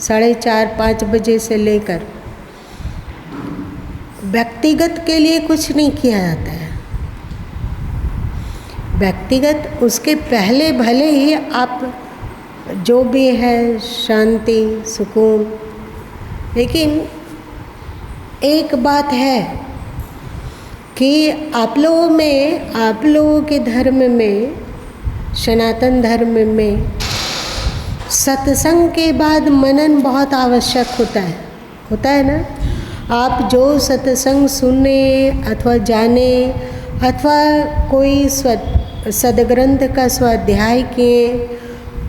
4:30-5 बजे से लेकर व्यक्तिगत के लिए कुछ नहीं किया जाता है। व्यक्तिगत उसके पहले भले ही आप जो भी है शांति सुकून, लेकिन एक बात है कि आप लोगों के धर्म में, सनातन धर्म में सत्संग के बाद मनन बहुत आवश्यक होता है ना। आप जो सत्संग सुने अथवा जाने अथवा कोई सदग्रंथ का स्वाध्याय किए,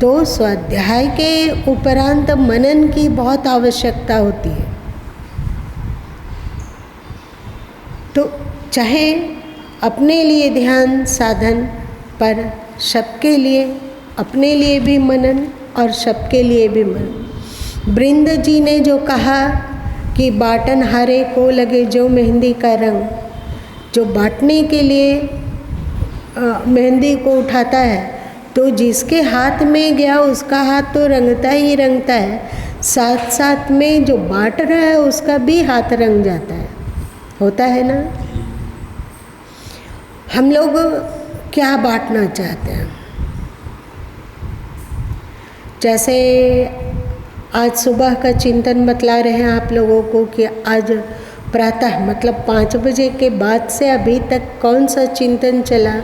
तो स्वाध्याय के उपरांत मनन की बहुत आवश्यकता होती है। तो चाहे अपने लिए ध्यान साधन, पर सबके लिए, अपने लिए भी मनन और सबके लिए भी मनन। वृंद जी ने जो कहा कि बाटन हारे को लगे जो मेहंदी का रंग, जो बांटने के लिए मेहंदी को उठाता है, तो जिसके हाथ में गया उसका हाथ तो रंगता ही रंगता है, साथ साथ में जो बांट रहा है उसका भी हाथ रंग जाता है, होता है ना। हम लोग क्या बांटना चाहते हैं? जैसे आज सुबह का चिंतन बतला रहे हैं आप लोगों को कि आज प्रातः मतलब 5 बजे के बाद से अभी तक कौन सा चिंतन चला,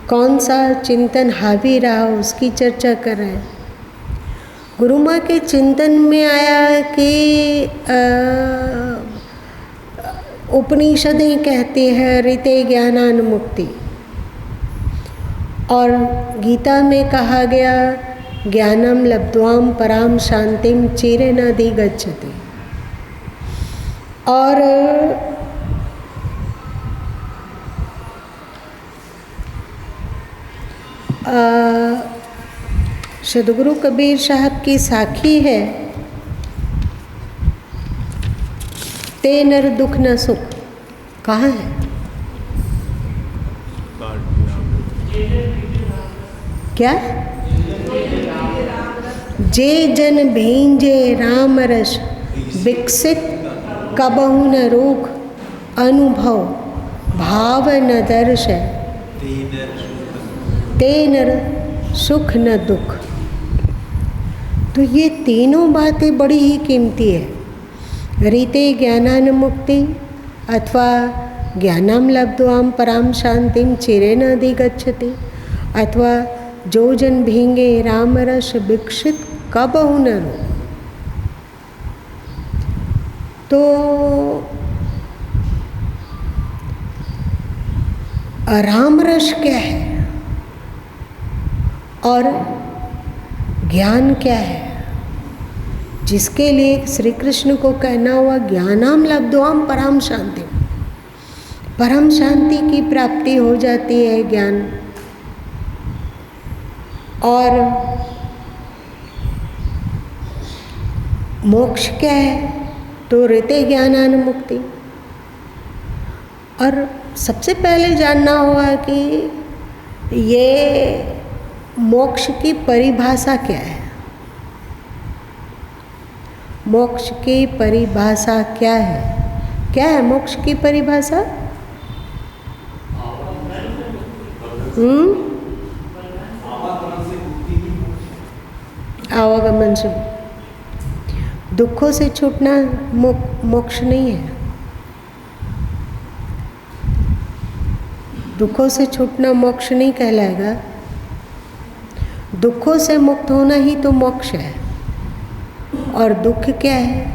कौन सा चिंतन हावी रहा, उसकी चर्चा कर रहे हैं। गुरु माँ के चिंतन में आया कि उपनिषदें कहती है ऋते ज्ञानानुमुक्ति, और गीता में कहा गया ज्ञानम लब्ध्वाम पराम शांतिम चिरेणाधिगच्छति। और सदगुरु कबीर साहब की साखी है, ते नर दुख न सुख। कहाँ है? क्या? जे जन भेंजे राम रस विकसित कबहु न रोग, अनुभव भाव न दर्श, ते नर सुख न दुख। तो ये तीनों बातें बड़ी ही कीमती है। रीते ज्ञानानुमुक्ति अथवा ज्ञानम लब्ध्वाम पराम शांतिम चिरेणाधिगच्छति, अथवा जो जन भींगे राम रस विकसित कबहु न रोग। तो राम रस क्या है और ज्ञान क्या है, जिसके लिए श्री कृष्ण को कहना हुआ ज्ञानाम लब्ध्वाम परम शांति, परम शांति की प्राप्ति हो जाती है ज्ञान। और मोक्ष क्या है? तो ऋते ज्ञानानुमुक्ति। और सबसे पहले जानना होगा कि ये मोक्ष की परिभाषा क्या है। मोक्ष की परिभाषा क्या है? क्या है मोक्ष की परिभाषा? आवागमन से, दुखों से छूटना मोक्ष नहीं है। दुखों से छूटना मोक्ष नहीं कहलाएगा। दुखों से मुक्त होना ही तो मोक्ष है। और दुख क्या है?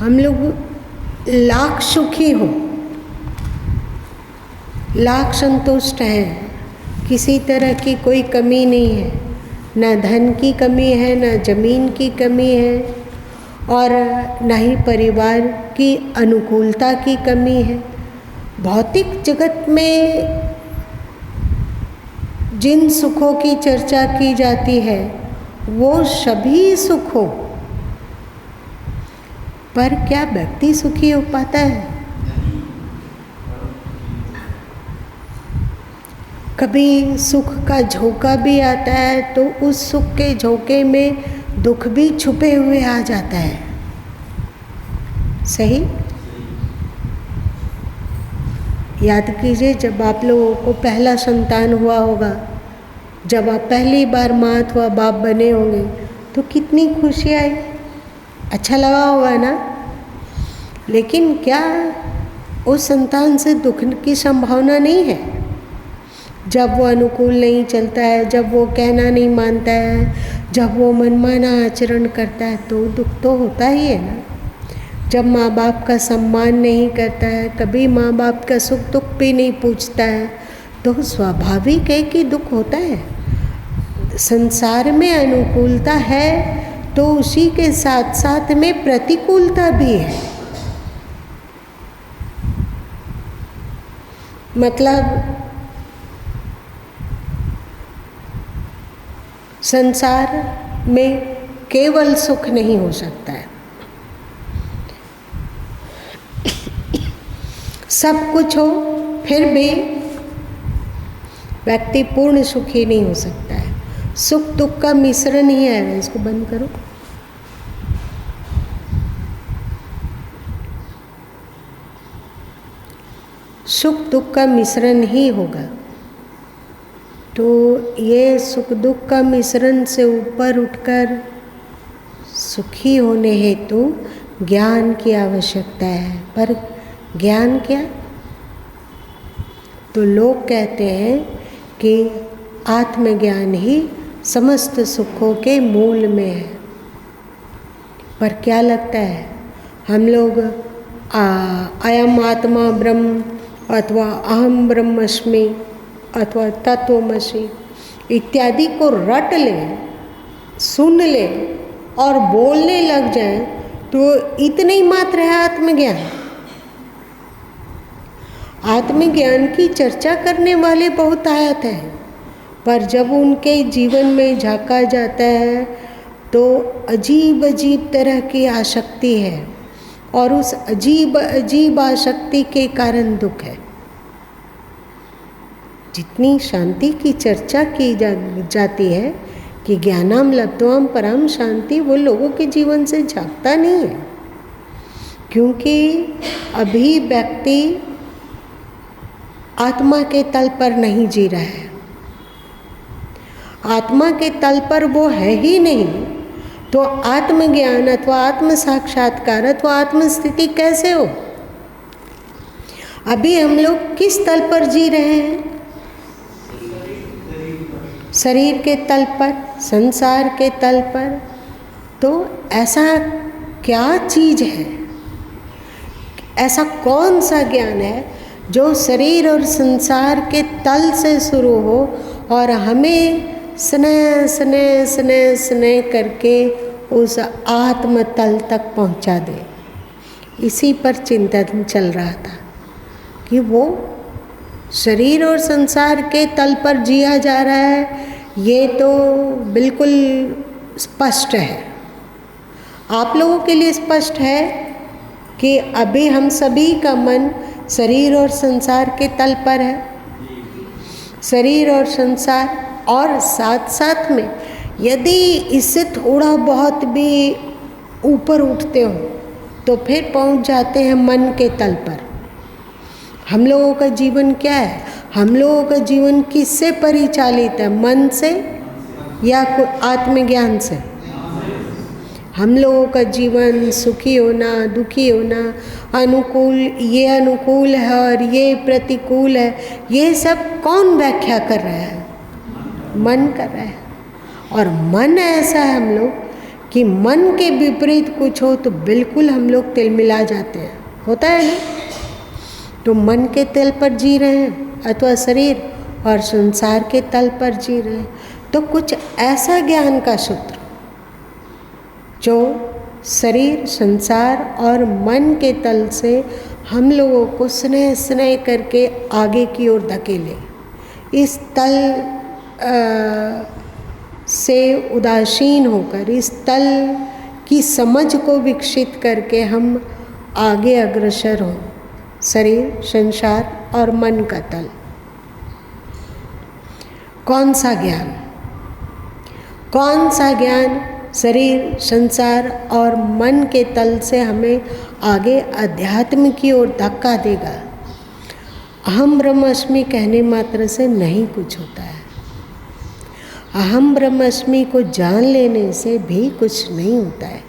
हम लोग लाख सुखी हो, लाख संतुष्ट हैं, किसी तरह की कोई कमी नहीं है, ना धन की कमी है, ना जमीन की कमी है, और ना ही परिवार की अनुकूलता की कमी है। भौतिक जगत में जिन सुखों की चर्चा की जाती है वो सभी सुख हो, पर क्या व्यक्ति सुखी हो पाता है? कभी सुख का झोंका भी आता है तो उस सुख के झोंके में दुख भी छुपे हुए आ जाता है। सही? याद कीजिए, जब आप लोगों को पहला संतान हुआ होगा, जब आप पहली बार माँ अथवा बाप बने होंगे, तो कितनी खुशी आई, अच्छा लगा होगा ना। लेकिन क्या उस संतान से दुख की संभावना नहीं है? जब वो अनुकूल नहीं चलता है, जब वो कहना नहीं मानता है, जब वो मनमाना आचरण करता है, तो दुख तो होता ही है ना। जब माँ बाप का सम्मान नहीं करता है, कभी माँ बाप का सुख दुख भी नहीं पूछता है, तो स्वाभाविक है कि दुख होता है। संसार में अनुकूलता है तो उसी के साथ साथ में प्रतिकूलता भी है। मतलब संसार में केवल सुख नहीं हो सकता है, सब कुछ हो फिर भी व्यक्ति पूर्ण सुखी नहीं हो सकता है। सुख दुख का मिश्रण ही है। इसको बंद करो। सुख दुख का मिश्रण ही होगा। तो ये सुख दुख का मिश्रण से ऊपर उठकर सुखी होने हेतु ज्ञान की आवश्यकता है। पर ज्ञान क्या? तो लोग कहते हैं कि आत्मज्ञान ही समस्त सुखों के मूल में है। पर क्या लगता है, हम लोग अयम आत्मा ब्रह्म अथवा अहम ब्रह्मस्मि अथवा तत्वमसि इत्यादि को रट लें, सुन लें और बोलने लग जाएं, तो इतने ही मात्र है आत्मज्ञान। आत्मज्ञान की चर्चा करने वाले बहुत आयत हैं, पर जब उनके जीवन में झांका जाता है तो अजीब अजीब तरह की आसक्ति है, और उस अजीब अजीब आसक्ति के कारण दुख है। जितनी शांति की चर्चा की जाती है कि ज्ञानम लब्ध्वाम परम शांति, वो लोगों के जीवन से झांकता नहीं है, क्योंकि अभी व्यक्ति आत्मा के तल पर नहीं जी रहा है। आत्मा के तल पर वो है ही नहीं, तो आत्मज्ञान अथवा आत्म साक्षात्कार अथवा आत्मस्थिति कैसे हो? अभी हम लोग किस तल पर जी रहे हैं? शरीर के तल पर, संसार के तल पर। तो ऐसा क्या चीज़ है, ऐसा कौन सा ज्ञान है जो शरीर और संसार के तल से शुरू हो और हमें स्नेह स्नेह स्नेह स्नेह करके उस आत्म तल तक पहुंचा दे? इसी पर चिंतन चल रहा था कि वो शरीर और संसार के तल पर जिया जा रहा है, ये तो बिल्कुल स्पष्ट है। आप लोगों के लिए स्पष्ट है कि अभी हम सभी का मन शरीर और संसार के तल पर है। शरीर और संसार, और साथ साथ में यदि इससे थोड़ा बहुत भी ऊपर उठते हो तो फिर पहुंच जाते हैं मन के तल पर। हम लोगों का जीवन क्या है? हम लोगों का जीवन किससे परिचालित है? मन से या आत्मज्ञान से? हम लोगों का जीवन सुखी होना, दुखी होना, ये अनुकूल है और ये प्रतिकूल है, ये सब कौन व्याख्या कर रहा है? मन कर रहा है। और मन ऐसा है हम लोग कि मन के विपरीत कुछ हो तो बिल्कुल हम लोग तिलमिला जाते हैं। होता है ना? तो मन के तल पर जी रहे हैं अथवा शरीर और संसार के तल पर जी रहे हैं, तो कुछ ऐसा ज्ञान का सूत्र जो शरीर, संसार और मन के तल से हम लोगों को स्नेह स्नेह करके आगे की ओर धकेले। इस तल से उदासीन होकर, इस तल की समझ को विकसित करके हम आगे अग्रसर हों। शरीर, संसार और मन का तल। कौन सा ज्ञान? कौन सा ज्ञान शरीर, संसार और मन के तल से हमें आगे अध्यात्म की ओर धक्का देगा। अहम ब्रह्मास्मि कहने मात्र से नहीं कुछ होता है। अहम ब्रह्मास्मि को जान लेने से भी कुछ नहीं होता है।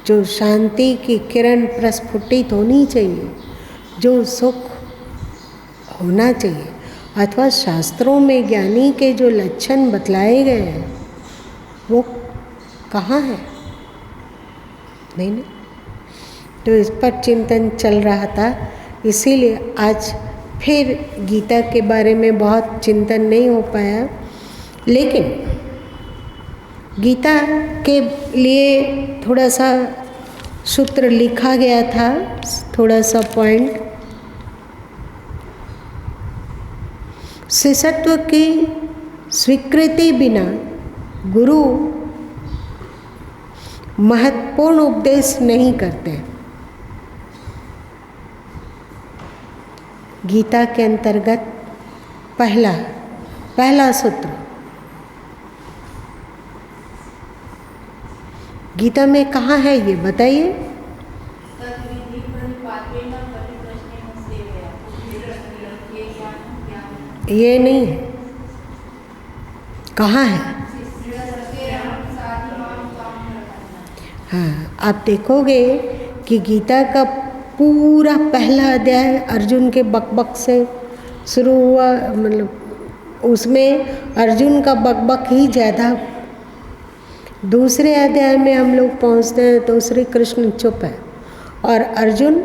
जो शांति की किरण प्रस्फुटित होनी चाहिए, जो सुख होना चाहिए, अथवा शास्त्रों में ज्ञानी के जो लक्षण बतलाए गए हैं वो कहाँ है? नहीं ना। तो इस पर चिंतन चल रहा था, इसीलिए आज फिर गीता के बारे में बहुत चिंतन नहीं हो पाया। लेकिन गीता के लिए थोड़ा सा सूत्र लिखा गया था, थोड़ा सा पॉइंट। शिष्यत्व की स्वीकृति बिना गुरु महत्वपूर्ण उपदेश नहीं करते। गीता के अंतर्गत पहला सूत्र, गीता में कहाँ है ये बताइए? ये नहीं है, कहाँ है? हाँ, आप देखोगे कि गीता का पूरा पहला अध्याय अर्जुन के बकबक से शुरू हुआ, मतलब उसमें अर्जुन का बकबक ही ज़्यादा। दूसरे अध्याय में हम लोग पहुँचते हैं तो श्री कृष्ण चुप है और अर्जुन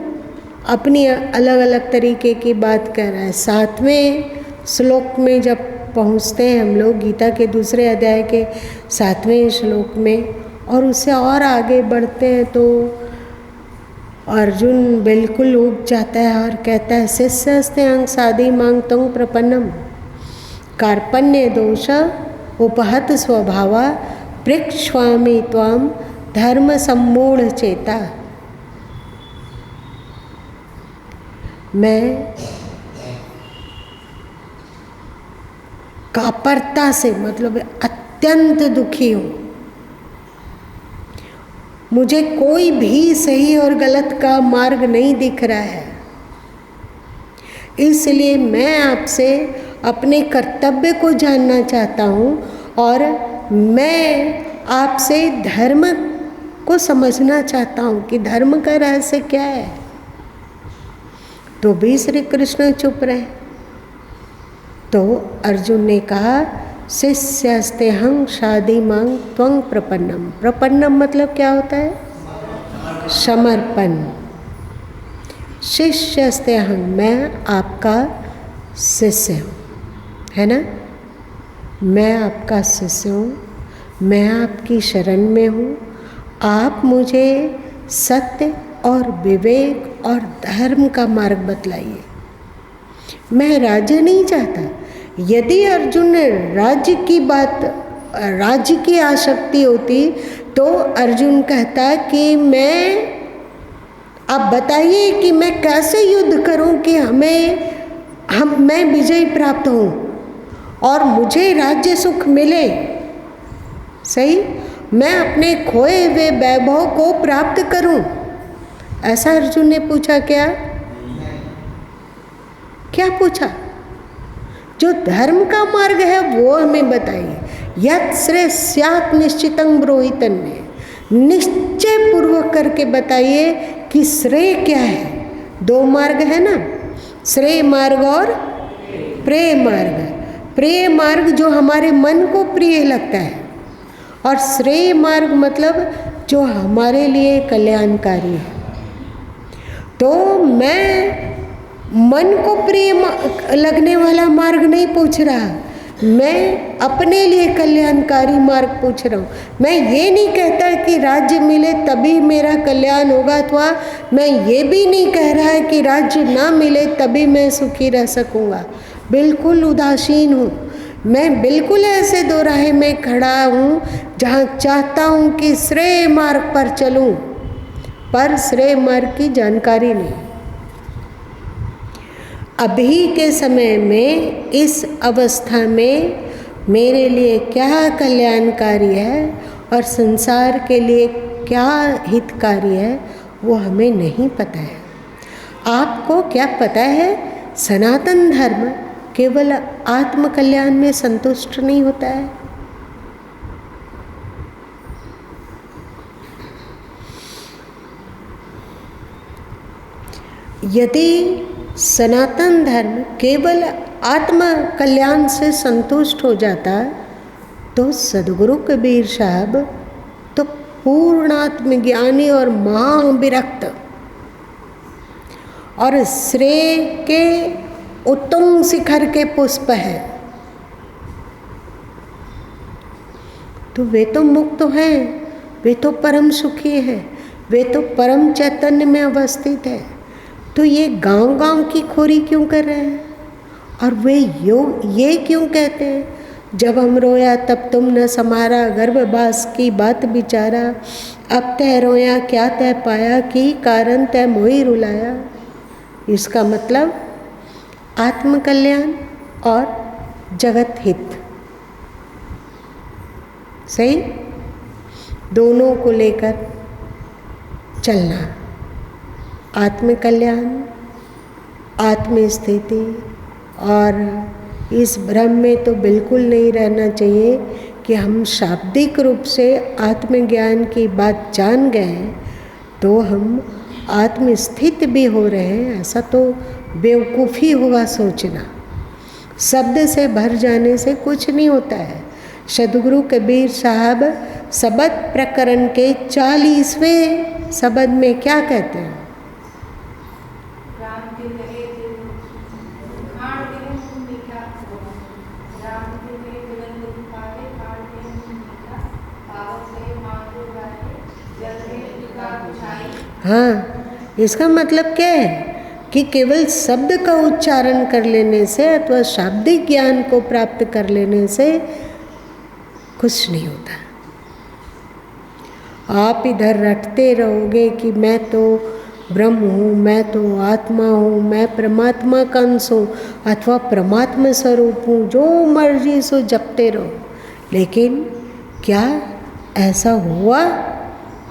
अपनी अलग अलग तरीके की बात कर रहा है। 7वें श्लोक में जब पहुँचते हैं हम लोग, गीता के दूसरे अध्याय के 7वें श्लोक में, और उससे और आगे बढ़ते हैं तो अर्जुन बिल्कुल उब जाता है और कहता है, शिष्यस्ते अंग साधि मांग तंग प्रपन्नम कार्पण्य दोष उपहत स्वभावा पृक्ष्वामि त्वाम धर्म सम्मूढ़ चेता। मैं कापरता से, मतलब अत्यंत दुखी हूँ। मुझे कोई भी सही और गलत का मार्ग नहीं दिख रहा है, इसलिए मैं आपसे अपने कर्तव्य को जानना चाहता हूँ और मैं आपसे धर्म को समझना चाहता हूँ कि धर्म का रहस्य क्या है। तो भी श्री कृष्ण चुप रहे। तो अर्जुन ने कहा, शिष्यस्तेहं शादी मांग त्वं प्रपन्नम। प्रपन्नम मतलब क्या होता है? समर्पण। शिष्यस्तेहं, मैं आपका शिष्य हूँ, है ना? मैं आपका शिष्य हूँ, मैं आपकी शरण में हूँ। आप मुझे सत्य और विवेक और धर्म का मार्ग बतलाइए। मैं राज्य नहीं चाहता। यदि अर्जुन राज्य की बात, राज्य की आसक्ति होती तो अर्जुन कहता कि आप बताइए कि मैं कैसे युद्ध करूं कि मैं विजय प्राप्त हूं और मुझे राज्य सुख मिले। सही, मैं अपने खोए हुए वैभव को प्राप्त करूं। ऐसा अर्जुन ने पूछा क्या पूछा? जो धर्म का मार्ग है वो हमें बताइए। यत् श्रेय स्यात् निश्चितं ब्रूहितं में, निश्चय पूर्वक करके बताइए कि श्रेय क्या है। 2 मार्ग है ना, श्रेय मार्ग और प्रेय मार्ग। प्रेय मार्ग जो हमारे मन को प्रिय लगता है, और श्रेय मार्ग मतलब जो हमारे लिए कल्याणकारी है। तो मैं मन को प्रिय लगने वाला मार्ग नहीं पूछ रहा, मैं अपने लिए कल्याणकारी मार्ग पूछ रहा हूँ। मैं ये नहीं कहता कि राज्य मिले तभी मेरा कल्याण होगा, अथवा मैं ये भी नहीं कह रहा है कि राज्य ना मिले तभी मैं सुखी रह सकूँगा। बिल्कुल उदासीन हूँ। मैं बिल्कुल ऐसे दोराहे में खड़ा हूँ जहाँ चाहता हूँ कि श्रेय मार्ग पर चलूँ, पर श्रेय मार्ग की जानकारी नहीं। अभी के समय में इस अवस्था में मेरे लिए क्या कल्याणकारी है और संसार के लिए क्या हितकारी है, वो हमें नहीं पता है। आपको क्या पता है? सनातन धर्म केवल आत्मकल्याण में संतुष्ट नहीं होता है। यदि सनातन धर्म केवल आत्म कल्याण से संतुष्ट हो जाता तो सदगुरु कबीर साहब तो पूर्ण आत्मज्ञानी और महाविरक्त और श्रेय के उत्तम शिखर के पुष्प हैं। तो वे तो मुक्त हैं, वे तो परम सुखी हैं, वे तो परम चैतन्य में अवस्थित है। तो ये गांव-गांव की खोरी क्यों कर रहे हैं? और वे ये क्यों कहते हैं, जब हम रोया तब तुम न समारा, गर्भवास की बात बिचारा, अब तय रोया क्या तय पाया, की कारण तय मोही रुलाया। इसका मतलब आत्मकल्याण और जगत हित, सही, दोनों को लेकर चलना। आत्मकल्याण, आत्मस्थिति, और इस भ्रम में तो बिल्कुल नहीं रहना चाहिए कि हम शाब्दिक रूप से आत्मज्ञान की बात जान गए तो हम आत्मस्थित भी हो रहे हैं। ऐसा तो बेवकूफ़ी हुआ सोचना। शब्द से भर जाने से कुछ नहीं होता है। सदगुरु कबीर साहब शबद प्रकरण के 40वें शबद में क्या कहते हैं? हाँ, इसका मतलब क्या है कि केवल शब्द का उच्चारण कर लेने से अथवा शाब्दिक ज्ञान को प्राप्त कर लेने से कुछ नहीं होता। आप इधर रटते रहोगे कि मैं तो ब्रह्म हूँ, मैं तो आत्मा हूँ, मैं परमात्मा का अंश हूँ अथवा परमात्मा स्वरूप हूँ, जो मर्जी सो जपते रहो। लेकिन क्या ऐसा हुआ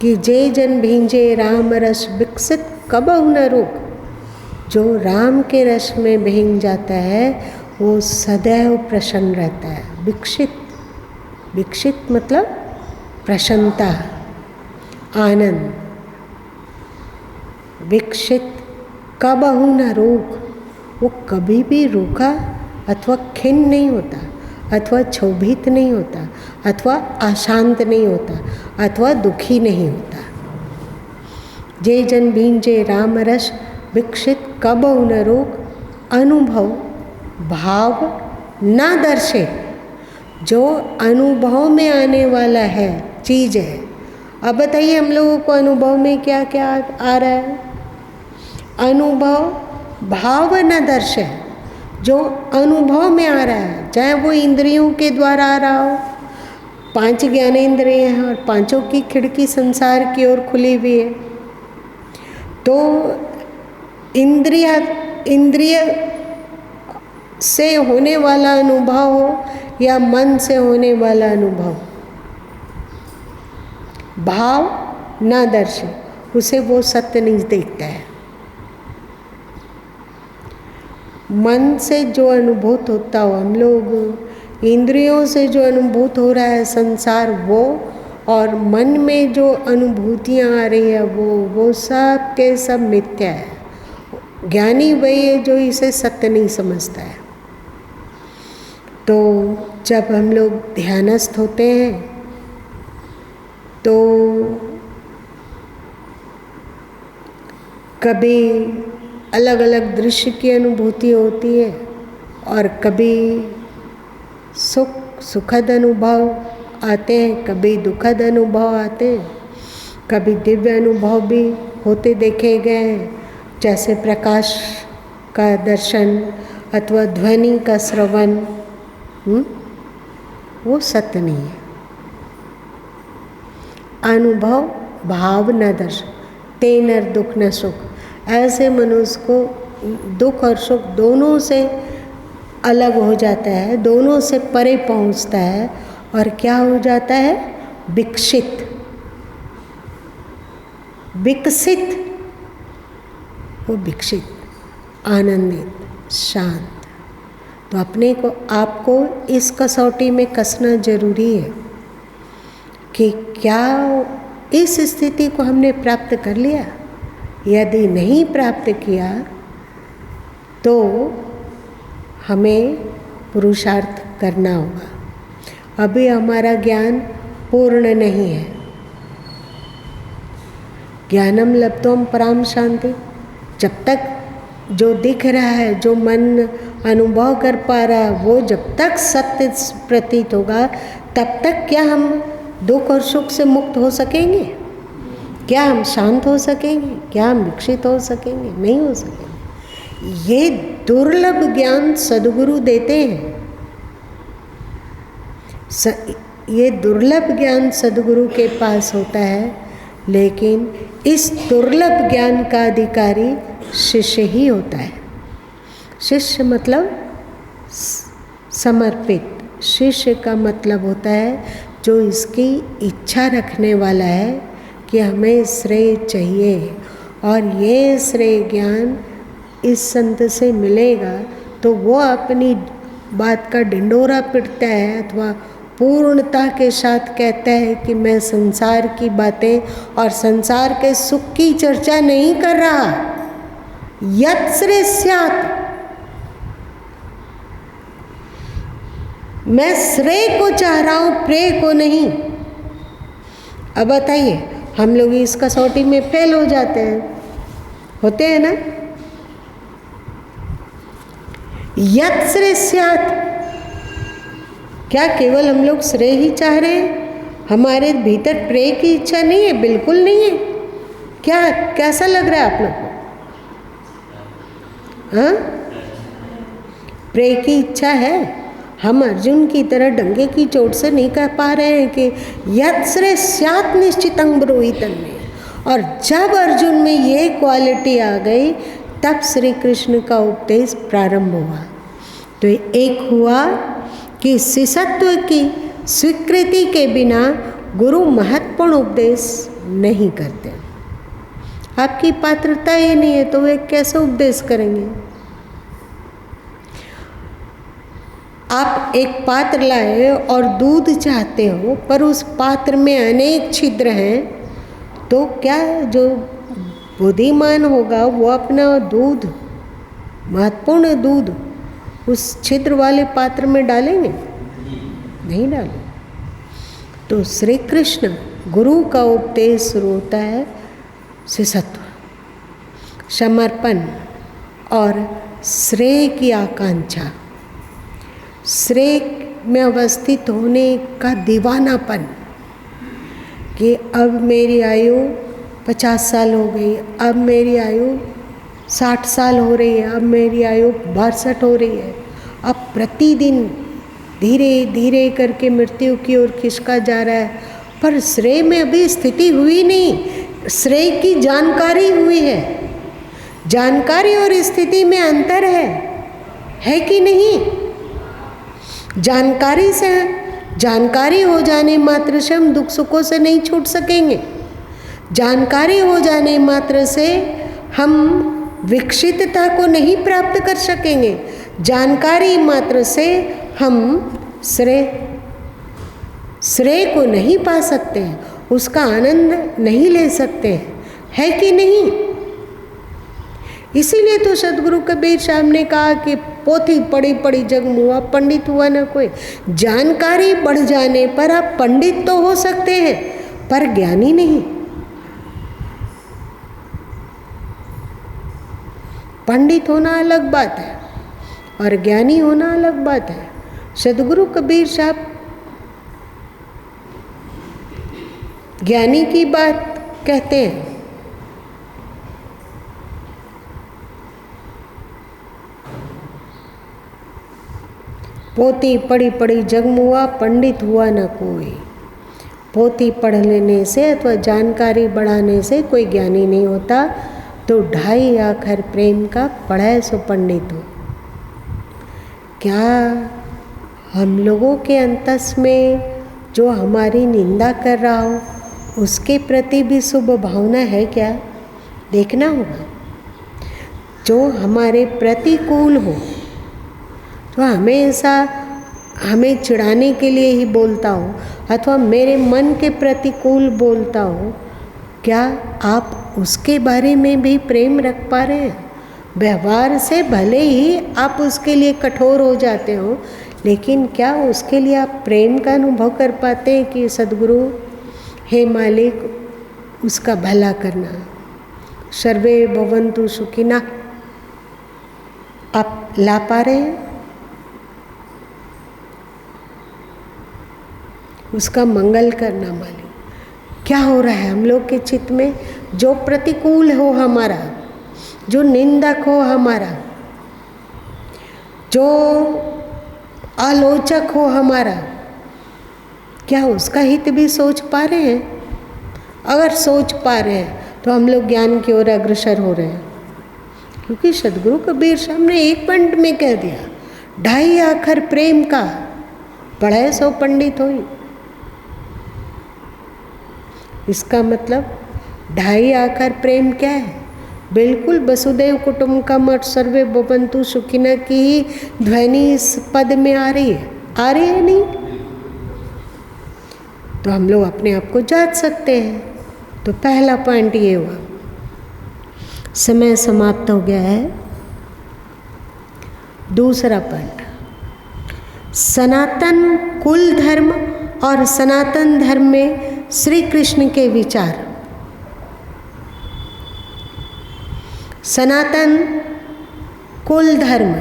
कि जे जन भींजे राम रस विकसित कबहु न रोक? जो राम के रस में भींग जाता है वो सदैव प्रसन्न रहता है। विकसित, विकसित मतलब प्रसन्नता, आनंद। विकसित कबहु न रोक, वो कभी भी रूखा अथवा खिन्न नहीं होता, अथवा क्षोभित नहीं होता, अथवा अशांत नहीं होता, अथवा दुखी नहीं होता। जे जन भींजे राम रस विकसित कबहु न रोक, अनुभव भाव न दर्शे। जो अनुभव में आने वाला है चीज़ है। अब बताइए हम लोगों को अनुभव में क्या क्या आ रहा है? अनुभव भाव न दर्शे, जो अनुभव में आ रहा है, चाहे वो इंद्रियों के द्वारा आ रहा हो। 5 ज्ञानेंद्रिय हैं और पांचों की खिड़की संसार की ओर खुली हुई है। तो इंद्रिय से होने वाला अनुभव हो या मन से होने वाला अनुभव, भाव न दर्शे, उसे वो सत्य नहीं देखता है। मन से जो अनुभूत होता हो, हम लोग इंद्रियों से जो अनुभूत हो रहा है संसार वो, और मन में जो अनुभूतियाँ आ रही है वो सब के सब मिथ्या है। ज्ञानी वही है जो इसे सत्य नहीं समझता है। तो जब हम लोग ध्यानस्थ होते हैं तो कभी अलग अलग दृश्य की अनुभूति होती है और कभी सुखद अनुभव आते हैं, कभी दुखद अनुभव आते हैं, कभी दिव्य अनुभव भी होते देखे गए हैं, जैसे प्रकाश का दर्शन अथवा ध्वनि का श्रवण। वो सत्य नहीं है। अनुभव भाव न दर्शन, तेनर दुख न सुख। ऐसे मनुष्य को दुख और सुख दोनों से अलग हो जाता है, दोनों से परे पहुंचता है और क्या हो जाता है? विकसित, विकसित, वो विकसित, आनंदित, शांत। तो अपने को, आपको इस कसौटी में कसना जरूरी है कि क्या इस स्थिति को हमने प्राप्त कर लिया? यदि नहीं प्राप्त किया तो हमें पुरुषार्थ करना होगा। अभी हमारा ज्ञान पूर्ण नहीं है। ज्ञानम लब्धोम पराम शांति, जब तक जो दिख रहा है, जो मन अनुभव कर पा रहा है, वो जब तक सत्य प्रतीत होगा तब तक क्या हम दुख और सुख से मुक्त हो सकेंगे? क्या हम शांत हो सकेंगे? क्या हम विकसित हो सकेंगे? नहीं हो सकेंगे। ये दुर्लभ ज्ञान सद्गुरु देते हैं। ये दुर्लभ ज्ञान सद्गुरु के पास होता है, लेकिन इस दुर्लभ ज्ञान का अधिकारी शिष्य ही होता है। शिष्य मतलब समर्पित। शिष्य का मतलब होता है जो इसकी इच्छा रखने वाला है कि हमें श्रेय चाहिए और ये श्रेय ज्ञान इस संत से मिलेगा, तो वो अपनी बात का ढिंढोरा पिटता है अथवा पूर्णता के साथ कहता है कि मैं संसार की बातें और संसार के सुख की चर्चा नहीं कर रहा। यत् श्रेय स्यात्, मैं श्रेय को चाह रहा हूँ, प्रेय को नहीं। अब बताइए, हम लोग इस कसौटी में फेल हो जाते हैं, होते हैं ना? यत् श्रेय स्यात्, क्या केवल हम लोग श्रेय ही चाह रहे हैं? हमारे भीतर प्रेय की इच्छा नहीं है? बिल्कुल नहीं है। क्या, कैसा लग रहा है आप लोग को? हाँ, प्रेय की इच्छा है। हम अर्जुन की तरह डंगे की चोट से नहीं कह पा रहे हैं कि यत् श्रेय स्यात् निश्चितं ब्रूहि तन्मे। और जब अर्जुन में ये क्वालिटी आ गई तब श्री कृष्ण का उपदेश प्रारंभ हुआ। तो एक हुआ कि शिष्यत्व की स्वीकृति के बिना गुरु महत्वपूर्ण उपदेश नहीं करते। आपकी पात्रता ही नहीं है तो वे कैसे उपदेश करेंगे? आप एक पात्र लाए और दूध चाहते हो, पर उस पात्र में अनेक छिद्र हैं, तो क्या जो बुद्धिमान होगा वो अपना दूध, महत्वपूर्ण दूध, उस छिद्र वाले पात्र में डालेंगे? नहीं डालेंगे। तो श्री कृष्ण गुरु का उपदेश शुरू होता है शिष्यत्व, समर्पण और श्रेय की आकांक्षा, श्रेय में अवस्थित होने का दीवानापन कि अब मेरी आयु 50 साल हो गई, अब मेरी आयु 60 साल हो रही है, अब मेरी आयु 62 हो रही है। अब प्रतिदिन धीरे धीरे करके मृत्यु की ओर खिसका जा रहा है, पर श्रेय में अभी स्थिति हुई नहीं, श्रेय की जानकारी हुई है। जानकारी और स्थिति में अंतर है कि नहीं? जानकारी से, जानकारी हो जाने मात्र से हम दुख सुखों से नहीं छूट सकेंगे। जानकारी हो जाने मात्र से हम विकसितता को नहीं प्राप्त कर सकेंगे। जानकारी मात्र से हम श्रेय को नहीं पा सकते हैं, उसका आनंद नहीं ले सकते हैं, है कि नहीं? इसीलिए तो सदगुरु कबीर साहब ने कहा कि पोथी पढ़ी पढ़ी जग मुआ, पंडित हुआ ना कोई। जानकारी बढ़ जाने पर आप पंडित तो हो सकते हैं, पर ज्ञानी नहीं। पंडित होना अलग बात है और ज्ञानी होना अलग बात है। सदगुरु कबीर साहब ज्ञानी की बात कहते हैं। पोथी पढ़ी पढ़ी जग मुआ, पंडित हुआ न कोई। पोथी पढ़ लेने से अथवा जानकारी बढ़ाने से कोई ज्ञानी नहीं होता। तो ढाई आखर प्रेम का पढ़े सो पंडित हो। क्या हम लोगों के अंतस में जो हमारी निंदा कर रहा हो उसके प्रति भी शुभ भावना है क्या? देखना होगा। जो हमारे प्रतिकूल हो, जो हमेशा हमें चिढ़ाने के लिए ही बोलता हो अथवा मेरे मन के प्रतिकूल बोलता हो, क्या आप उसके बारे में भी प्रेम रख पा रहे हैं? व्यवहार से भले ही आप उसके लिए कठोर हो जाते हो, लेकिन क्या उसके लिए आप प्रेम का अनुभव कर पाते हैं कि सद्गुरु हे मालिक उसका भला करना, सर्वे भवन्तु सुखिनः, आप ला पा रहे हैं? उसका मंगल करना मालिक। क्या हो रहा है हम लोग के चित्त में? जो प्रतिकूल हो हमारा, जो निंदक हो हमारा, जो आलोचक हो हमारा, क्या उसका हित भी सोच पा रहे हैं? अगर सोच पा रहे हैं तो हम लोग ज्ञान की ओर अग्रसर हो रहे हैं। क्योंकि सद्गुरु कबीर साहब ने एक पंड में कह दिया, 2.5 आखर प्रेम का पढ़े 100 पंडित हो। इसका मतलब 2.5 आखर प्रेम क्या है? बिल्कुल वसुदेव कुटुंबकम और सर्वे भवन्तु सुखिनः की ही ध्वनि इस पद में आ रही है। आ रही है नहीं? तो हम लोग अपने आप को जांच सकते हैं। तो पहला पॉइंट ये हुआ। समय समाप्त हो गया है। दूसरा पॉइंट, सनातन कुल धर्म और सनातन धर्म में श्री कृष्ण के विचार। सनातन कुल धर्म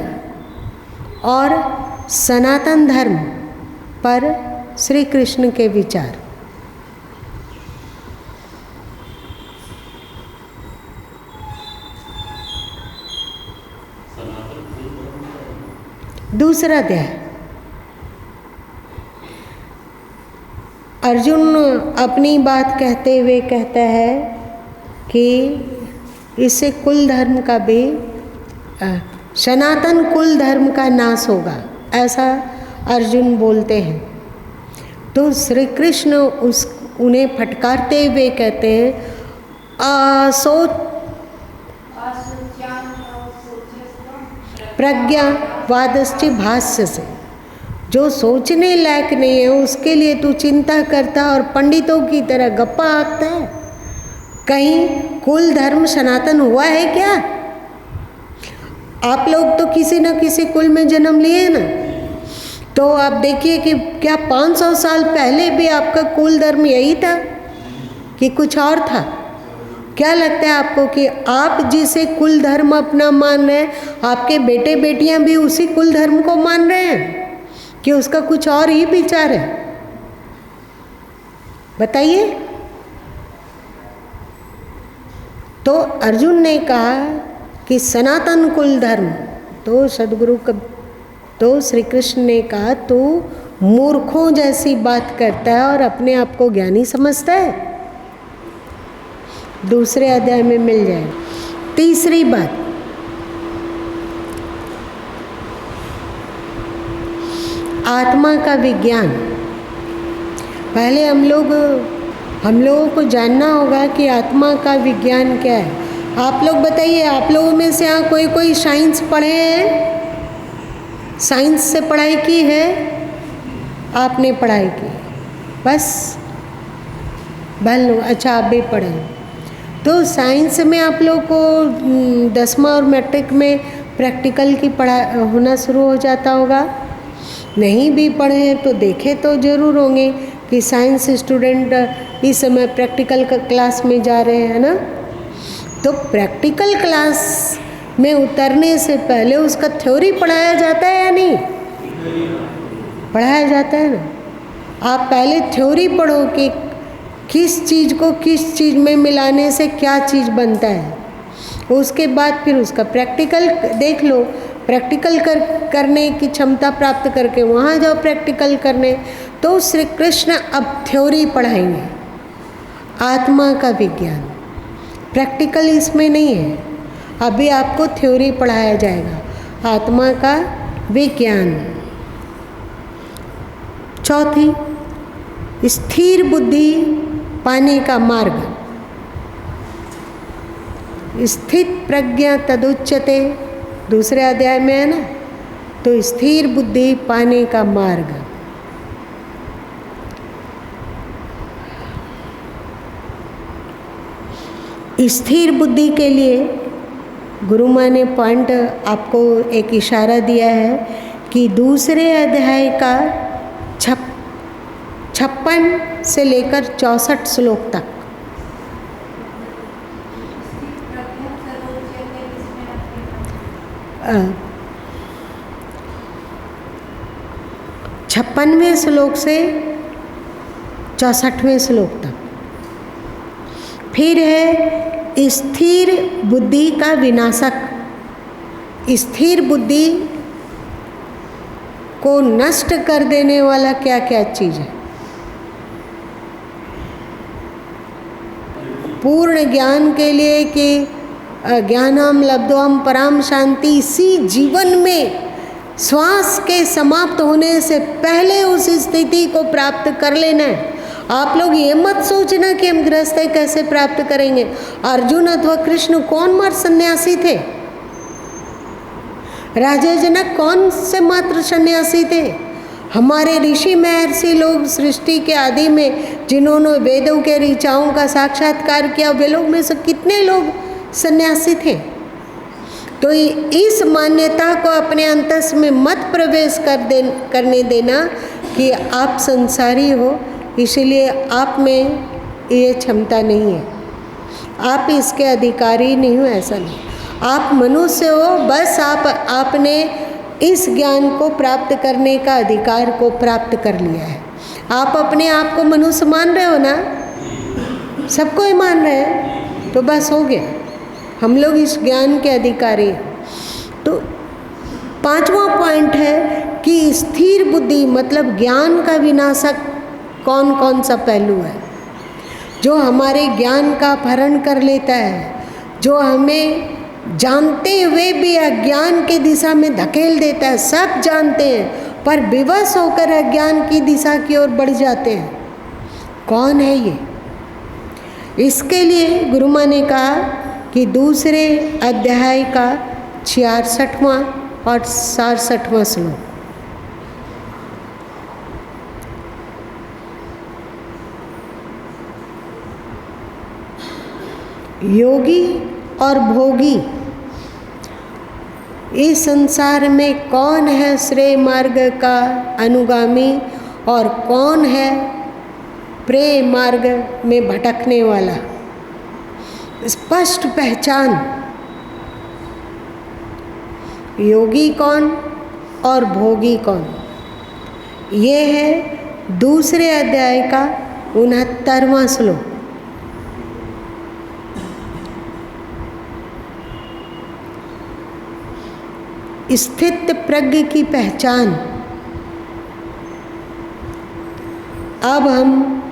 और सनातन धर्म पर श्री कृष्ण के विचार। दूसरा अध्याय। अर्जुन अपनी बात कहते हुए कहता है कि इससे कुल धर्म का भी सनातन कुल धर्म का नाश होगा, ऐसा अर्जुन बोलते हैं। तो श्री कृष्ण उन्हें फटकारते हुए कहते हैं, प्रज्ञावादश्च भाष्य से, जो सोचने लायक नहीं है उसके लिए तू चिंता करता और पंडितों की तरह गप्पा आता है। कहीं कुल धर्म सनातन हुआ है क्या? आप लोग तो किसी न किसी कुल में जन्म लिए ना, तो आप देखिए कि क्या 500 साल पहले भी आपका कुल धर्म यही था कि कुछ और था? क्या लगता है आपको कि आप जिसे कुल धर्म अपना मान रहे हैं, आपके बेटे बेटियां भी उसी कुल धर्म को मान रहे हैं कि उसका कुछ और ही विचार है? बताइए। तो अर्जुन ने कहा कि सनातन कुल धर्म, तो सद्गुरु तो श्री कृष्ण ने कहा तू मूर्खों जैसी बात करता है और अपने आप को ज्ञानी समझता है। दूसरे अध्याय में मिल जाए। तीसरी बात, आत्मा का विज्ञान। पहले हम लोगों को जानना होगा कि आत्मा का विज्ञान क्या है। आप लोग बताइए, आप लोगों में से यहाँ कोई साइंस पढ़े हैं? साइंस से पढ़ाई की है? आपने पढ़ाई की? बस भल, अच्छा आप भी पढ़े। तो साइंस में आप लोग को 10वां और मैट्रिक में प्रैक्टिकल की पढ़ाई होना शुरू हो जाता होगा। नहीं भी पढ़े हैं तो देखे तो ज़रूर होंगे कि साइंस स्टूडेंट इस समय प्रैक्टिकल क्लास में जा रहे हैं ना। तो प्रैक्टिकल क्लास में उतरने से पहले उसका थ्योरी पढ़ाया जाता है या नहीं? पढ़ाया जाता है ना। आप पहले थ्योरी पढ़ो कि किस चीज़ को किस चीज़ में मिलाने से क्या चीज़ बनता है। उसके बाद फिर उसका प्रैक्टिकल देख लो। प्रैक्टिकल करने की क्षमता प्राप्त करके वहाँ जाओ प्रैक्टिकल करने। तो श्री कृष्ण अब थ्योरी पढ़ाएंगे, आत्मा का विज्ञान। प्रैक्टिकल इसमें नहीं है। अभी आपको थ्योरी पढ़ाया जाएगा, आत्मा का विज्ञान। चौथी, स्थिर बुद्धि पाने का मार्ग। स्थित प्रज्ञा तदुच्यते, दूसरे अध्याय में है ना, तो स्थिर बुद्धि पाने का मार्ग। स्थिर बुद्धि के लिए गुरु माँ ने पॉइंट आपको एक इशारा दिया है कि दूसरे अध्याय का 56 से लेकर 64 श्लोक तक। छप्पनवें श्लोक से 64वें श्लोक तक। फिर है स्थिर बुद्धि का विनाशक। स्थिर बुद्धि को नष्ट कर देने वाला क्या क्या चीज़ है? पूर्ण ज्ञान के लिए कि ज्ञानम लब्ध्वम पराम शांति, इसी जीवन में श्वास के समाप्त होने से पहले उस स्थिति को प्राप्त कर लेना है। आप लोग ये मत सोचना कि हम गृहस्थी कैसे प्राप्त करेंगे। अर्जुन अथवा कृष्ण कौन मात्र सन्यासी थे? राजा जनक कौन से मात्र सन्यासी थे? हमारे ऋषि महर्षि लोग सृष्टि के आदि में जिन्होंने वेदों के ऋचाओं का साक्षात्कार किया, वे लोग में से कितने लोग सन्यासी थे? तो इस मान्यता को अपने अंतस में मत प्रवेश करने देना कि आप संसारी हो, इसलिए आप में ये क्षमता नहीं है, आप इसके अधिकारी नहीं हो। ऐसा नहीं, आप मनुष्य हो, बस आपने इस ज्ञान को प्राप्त करने का अधिकार को प्राप्त कर लिया है। आप अपने आप को मनुष्य मान रहे हो ना? सबको ही मान रहे हैं, तो बस हो गया, हम लोग इस ज्ञान के अधिकारी हैं। तो पांचवा पॉइंट है कि स्थिर बुद्धि मतलब ज्ञान का विनाशक कौन कौन सा पहलू है जो हमारे ज्ञान का अपहरण कर लेता है, जो हमें जानते हुए भी अज्ञान की दिशा में धकेल देता है। सब जानते हैं पर विवश होकर अज्ञान की दिशा की ओर बढ़ जाते हैं। कौन है ये? इसके लिए गुरु माँ ने कहा कि दूसरे अध्याय का 66वां और 67वां श्लोक। योगी और भोगी, इस संसार में कौन है श्रेय मार्ग का अनुगामी और कौन है प्रेय मार्ग में भटकने वाला? स्पष्ट पहचान। योगी कौन और भोगी कौन, ये है दूसरे अध्याय का 69वां श्लोक। स्थित प्रज्ञ की पहचान। अब हम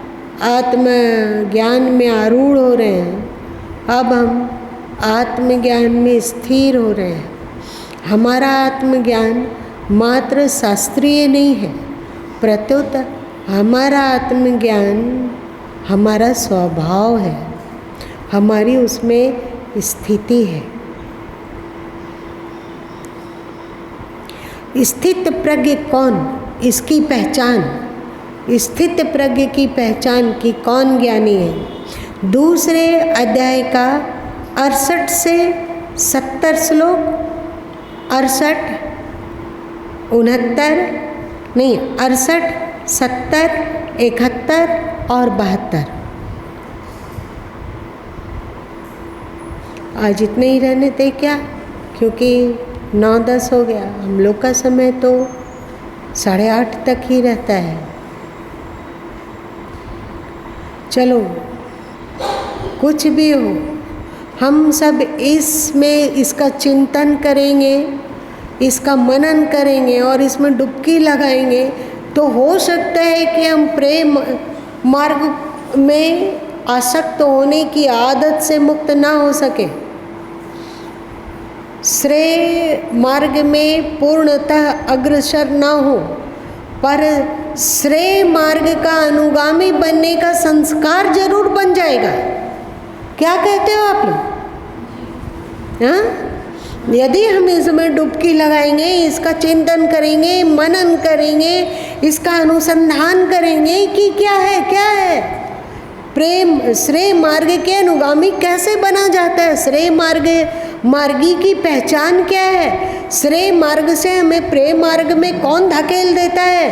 आत्मज्ञान में आरूढ़ हो रहे हैं, अब हम आत्मज्ञान में स्थिर हो रहे हैं। हमारा आत्मज्ञान मात्र शास्त्रीय नहीं है, प्रत्युत हमारा आत्मज्ञान हमारा स्वभाव है, हमारी उसमें स्थिति है। स्थित प्रज्ञ कौन, इसकी पहचान। स्थित प्रज्ञ की पहचान की कौन ज्ञानी है? दूसरे अध्याय का 68 से 70 श्लोक, 68, 69 नहीं, 68, 70, 71 और 72। आज इतने ही रहने थे क्या? क्योंकि 9-10 हो गया। हम लोग का समय तो 8:30 तक ही रहता है। चलो कुछ भी हो, हम सब इसमें इसका चिंतन करेंगे, इसका मनन करेंगे और इसमें डुबकी लगाएंगे, तो हो सकता है कि हम प्रेम मार्ग में आसक्त होने की आदत से मुक्त ना हो सके। श्रेय मार्ग में पूर्णतः अग्रसर न हो, पर श्रेय मार्ग का अनुगामी बनने का संस्कार जरूर बन जाएगा। क्या कहते हो आप लोग? हाँ, यदि हम इसमें डुबकी लगाएंगे, इसका चिंतन करेंगे, मनन करेंगे, इसका अनुसंधान करेंगे कि क्या है प्रेम श्रेय मार्ग के अनुगामी कैसे बना जाता है, श्रेय मार्गी की पहचान क्या है, श्रेय मार्ग से हमें प्रेम मार्ग में कौन धकेल देता है,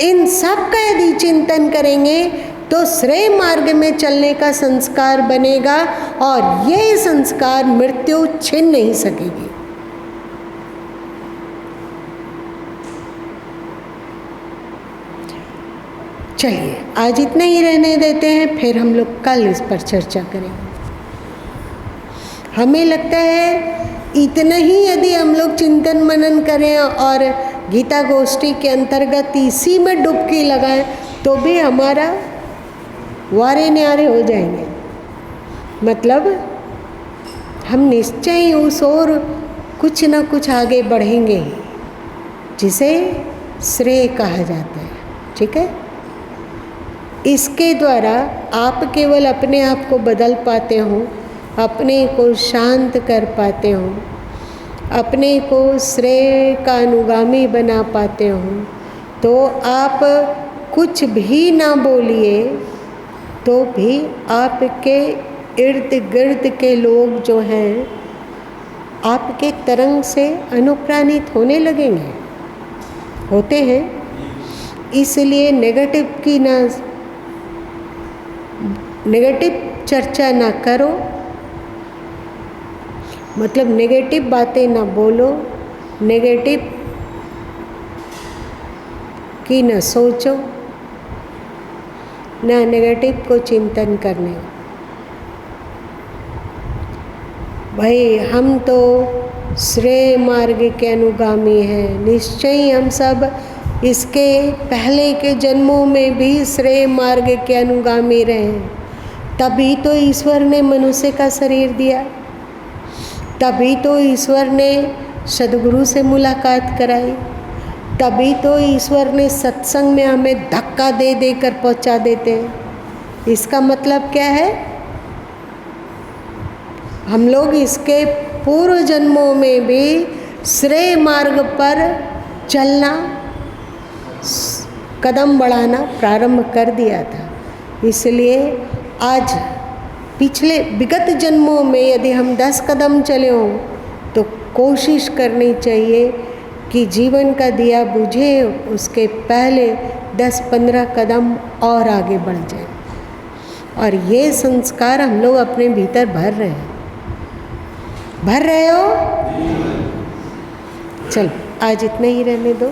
इन सब का यदि चिंतन करेंगे तो श्रेय मार्ग में चलने का संस्कार बनेगा और ये संस्कार मृत्यु छीन नहीं सकेगी। चलिए आज इतना ही रहने देते हैं, फिर हम लोग कल इस पर चर्चा करेंगे। हमें लगता है इतना ही यदि हम लोग चिंतन मनन करें और गीता गोष्ठी के अंतर्गत इसी में डुबकी लगाएं तो भी हमारा वारे न्यारे हो जाएंगे। मतलब हम निश्चय उस ओर कुछ न कुछ आगे बढ़ेंगे ही, जिसे श्रेय कहा जाता है। ठीक है, इसके द्वारा आप केवल अपने आप को बदल पाते हो, अपने को शांत कर पाते हो, अपने को श्रेय का अनुगामी बना पाते हो। तो आप कुछ भी ना बोलिए तो भी आपके इर्द गिर्द के लोग जो हैं आपके तरंग से अनुप्राणित होने लगेंगे, होते हैं। इसलिए नेगेटिव चर्चा ना करो, मतलब नेगेटिव बातें ना बोलो, नेगेटिव की न सोचो, ना नेगेटिव को चिंतन करने। भाई हम तो श्रेय मार्ग के अनुगामी हैं, निश्चय हम सब इसके पहले के जन्मों में भी श्रेय मार्ग के अनुगामी रहे, तभी तो ईश्वर ने मनुष्य का शरीर दिया, तभी तो ईश्वर ने सद्गुरु से मुलाकात कराई, तभी तो ईश्वर ने सत्संग में हमें धक्का दे देकर पहुंचा देते हैं। इसका मतलब क्या है? हम लोग इसके पूर्व जन्मों में भी श्रेय मार्ग पर चलना, कदम बढ़ाना प्रारंभ कर दिया था। इसलिए आज पिछले विगत जन्मों में यदि हम 10 कदम चले हों तो कोशिश करनी चाहिए कि जीवन का दिया बुझे उसके पहले 10-15 कदम और आगे बढ़ जाए। और ये संस्कार हम लोग अपने भीतर भर रहे हो। चलो आज इतना ही रहने दो।